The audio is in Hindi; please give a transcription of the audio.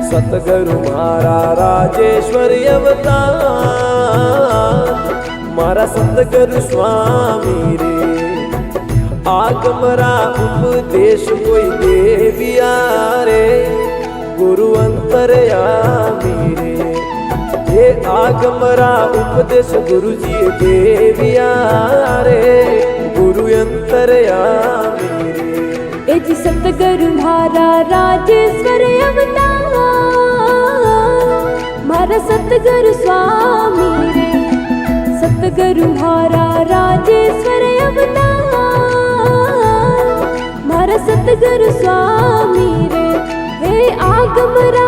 सतगुरु मारा राजेश्वरी अवतार, मारा सतगुरु स्वामी रे। आगमरा उपदेश कोई देविया रे, गुरु अंतरयामी रे। ये आगमरा उपदेश गुरु जी देविया रे, गुरु अंतरयामी रे। ए जी सतगुरु मारा राजेश्वर अवतार, मारा सतगुरु स्वामी रे। सतगुरु मारा राजेश्वर अवतार, मारा सतगुरु स्वामी रे। हे आगमरा